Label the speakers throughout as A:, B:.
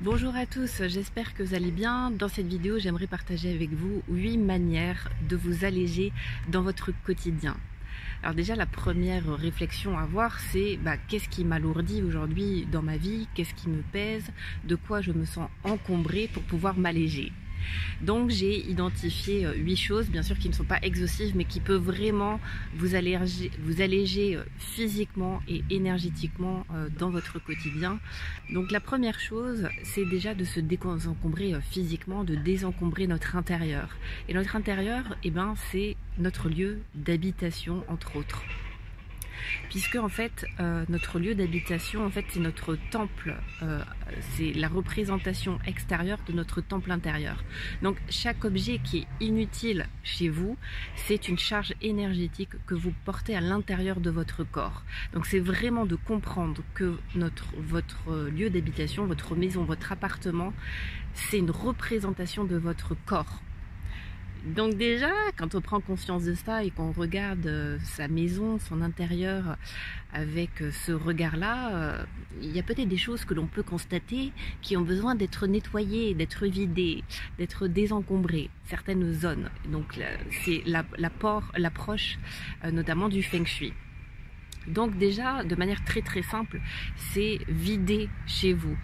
A: Bonjour à tous, j'espère que vous allez bien. Dans cette vidéo, j'aimerais partager avec vous 8 manières de vous alléger dans votre quotidien. Alors déjà, la première réflexion à avoir, c'est qu'est-ce qui m'alourdit aujourd'hui dans ma vie, qu'est-ce qui me pèse, de quoi je me sens encombrée pour pouvoir m'alléger. Donc j'ai identifié 8 choses, bien sûr qui ne sont pas exhaustives, mais qui peuvent vraiment vous alléger physiquement et énergétiquement dans votre quotidien. Donc la première chose, c'est déjà de se désencombrer physiquement, de désencombrer notre intérieur. Et notre intérieur, c'est notre lieu d'habitation, entre autres. Puisque en fait notre lieu d'habitation c'est notre temple, c'est la représentation extérieure de notre temple intérieur. Donc chaque objet qui est inutile chez vous, c'est une charge énergétique que vous portez à l'intérieur de votre corps. Donc c'est vraiment de comprendre que votre lieu d'habitation, votre maison, votre appartement, c'est une représentation de votre corps. Donc déjà, quand on prend conscience de ça et qu'on regarde sa maison, son intérieur avec ce regard-là, il y a peut-être des choses que l'on peut constater qui ont besoin d'être nettoyées, d'être vidées, d'être désencombrées, certaines zones. Donc c'est l'approche notamment du Feng Shui. Donc déjà, de manière très simple, c'est vider chez vous.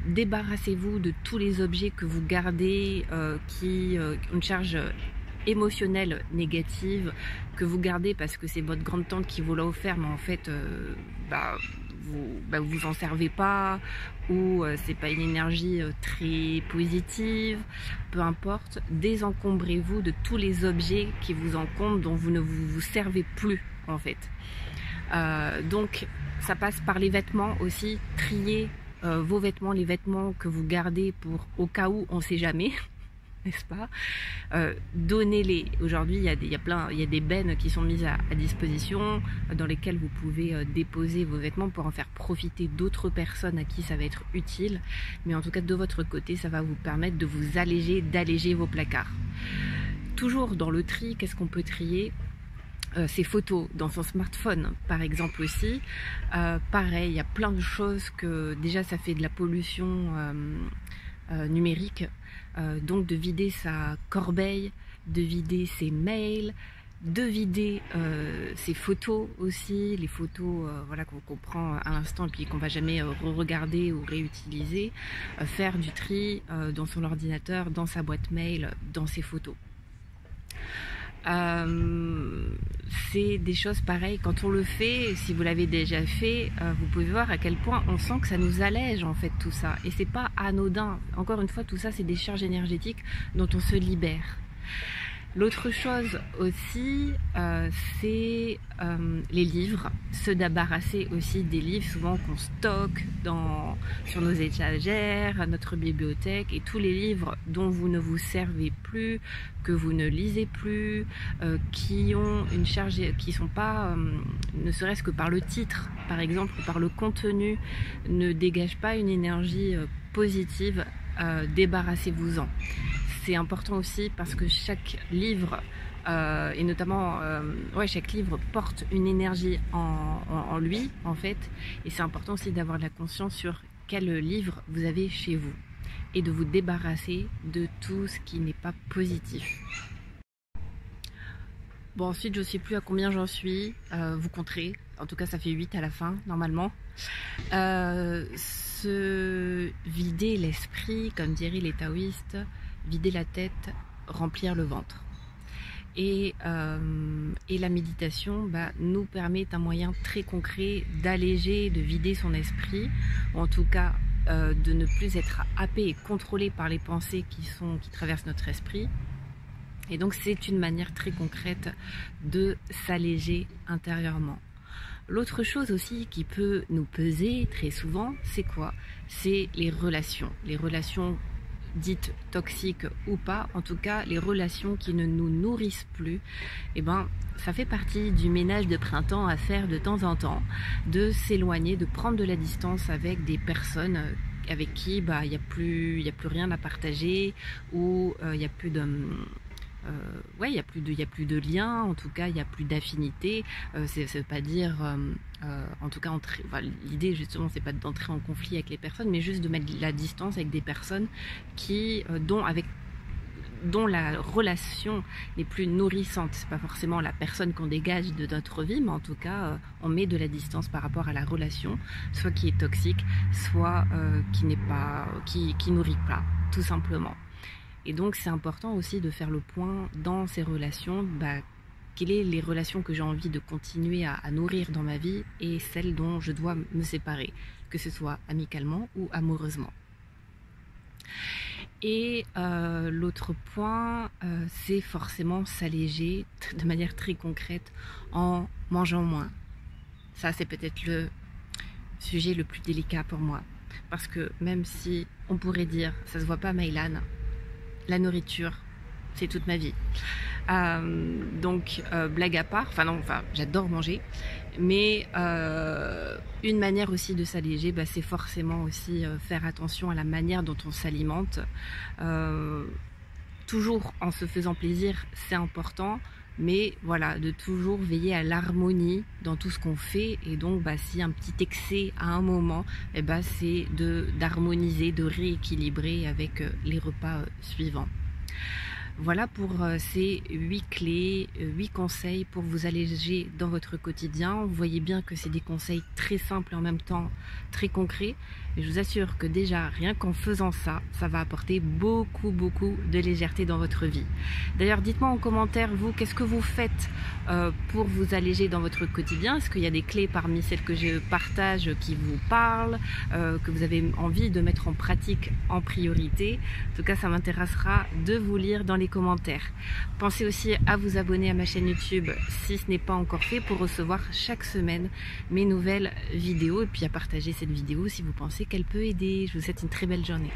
A: Débarrassez-vous de tous les objets que vous gardez qui ont une charge émotionnelle négative, que vous gardez parce que c'est votre grande tante qui vous l'a offert, mais en fait vous en servez pas, ou c'est pas une énergie très positive, peu importe. Désencombrez-vous de tous les objets qui vous encombrent, dont vous ne vous servez plus en fait. Donc ça passe par les vêtements aussi. Trier vos vêtements, les vêtements que vous gardez pour au cas où, on sait jamais, n'est-ce pas. Donnez-les. Aujourd'hui il y a des bennes qui sont mises à disposition dans lesquelles vous pouvez déposer vos vêtements pour en faire profiter d'autres personnes à qui ça va être utile. Mais en tout cas de votre côté, ça va vous permettre de vous alléger, d'alléger vos placards. Toujours dans le tri, qu'est-ce qu'on peut trier? Ses photos dans son smartphone par exemple aussi. Pareil, il y a plein de choses que déjà ça fait de la pollution numérique. Donc de vider sa corbeille, de vider ses mails, de vider ses photos aussi, les photos qu'on prend à l'instant et puis qu'on va jamais re-regarder ou réutiliser. Faire du tri dans son ordinateur, dans sa boîte mail, dans ses photos. C'est des choses pareilles, quand on le fait, si vous l'avez déjà fait, vous pouvez voir à quel point on sent que ça nous allège en fait tout ça, et c'est pas anodin. Encore une fois, tout ça c'est des charges énergétiques dont on se libère. L'autre chose aussi, c'est les livres, se débarrasser aussi des livres souvent qu'on stocke sur nos étagères, à notre bibliothèque, et tous les livres dont vous ne vous servez plus, que vous ne lisez plus, qui ont une charge, qui sont pas, ne serait-ce que par le titre par exemple, ou par le contenu, ne dégagent pas une énergie positive. Débarrassez-vous-en. C'est important aussi parce que chaque livre, et notamment chaque livre porte une énergie en lui en fait, et c'est important aussi d'avoir de la conscience sur quel livre vous avez chez vous et de vous débarrasser de tout ce qui n'est pas positif. Bon, ensuite je sais plus à combien j'en suis, vous compterez, en tout cas ça fait 8 à la fin normalement. Se vider l'esprit, comme diraient les taoïstes, vider la tête, remplir le ventre. Et la méditation nous permet un moyen très concret d'alléger, de vider son esprit, ou en tout cas de ne plus être happé et contrôlé par les pensées qui traversent notre esprit. Et donc c'est une manière très concrète de s'alléger intérieurement. L'autre chose aussi qui peut nous peser très souvent, c'est quoi? C'est les relations dites toxiques ou pas, en tout cas les relations qui ne nous nourrissent plus. Ça fait partie du ménage de printemps à faire de temps en temps, de s'éloigner, de prendre de la distance avec des personnes avec qui il n'y a plus rien à partager, ou il n'y a plus de ouais, il y a plus de lien, en tout cas il n'y a plus d'affinité. Ça veut pas dire, en tout cas, l'idée justement c'est pas d'entrer en conflit avec les personnes, mais juste de mettre la distance avec des personnes dont la relation n'est plus nourrissante. C'est pas forcément la personne qu'on dégage de notre vie, mais en tout cas on met de la distance par rapport à la relation, soit qui est toxique, soit qui nourrit pas, tout simplement. Et donc c'est important aussi de faire le point dans ces relations, quelles sont les relations que j'ai envie de continuer à nourrir dans ma vie et celles dont je dois me séparer, que ce soit amicalement ou amoureusement. Et l'autre point, c'est forcément s'alléger de manière très concrète en mangeant moins. Ça, c'est peut-être le sujet le plus délicat pour moi. Parce que même si on pourrait dire, ça se voit pas Maïlan, la nourriture, c'est toute ma vie. Donc, blague à part, j'adore manger, mais une manière aussi de s'alléger, c'est forcément aussi faire attention à la manière dont on s'alimente. Toujours en se faisant plaisir, c'est important, mais voilà, de toujours veiller à l'harmonie dans tout ce qu'on fait. Et donc, si un petit excès à un moment, c'est d'harmoniser, de rééquilibrer avec les repas suivants. Voilà pour ces 8 clés, 8 conseils pour vous alléger dans votre quotidien. Vous voyez bien que c'est des conseils très simples et en même temps très concrets. Mais je vous assure que déjà, rien qu'en faisant ça, ça va apporter beaucoup de légèreté dans votre vie. D'ailleurs, dites-moi en commentaire, vous, qu'est-ce que vous faites pour vous alléger dans votre quotidien? Est-ce qu'il y a des clés parmi celles que je partage qui vous parlent, que vous avez envie de mettre en pratique en priorité? En tout cas, ça m'intéressera de vous lire dans les commentaires. Pensez aussi à vous abonner à ma chaîne YouTube si ce n'est pas encore fait pour recevoir chaque semaine mes nouvelles vidéos et puis à partager cette vidéo si vous pensez qu'elle peut aider. Je vous souhaite une très belle journée.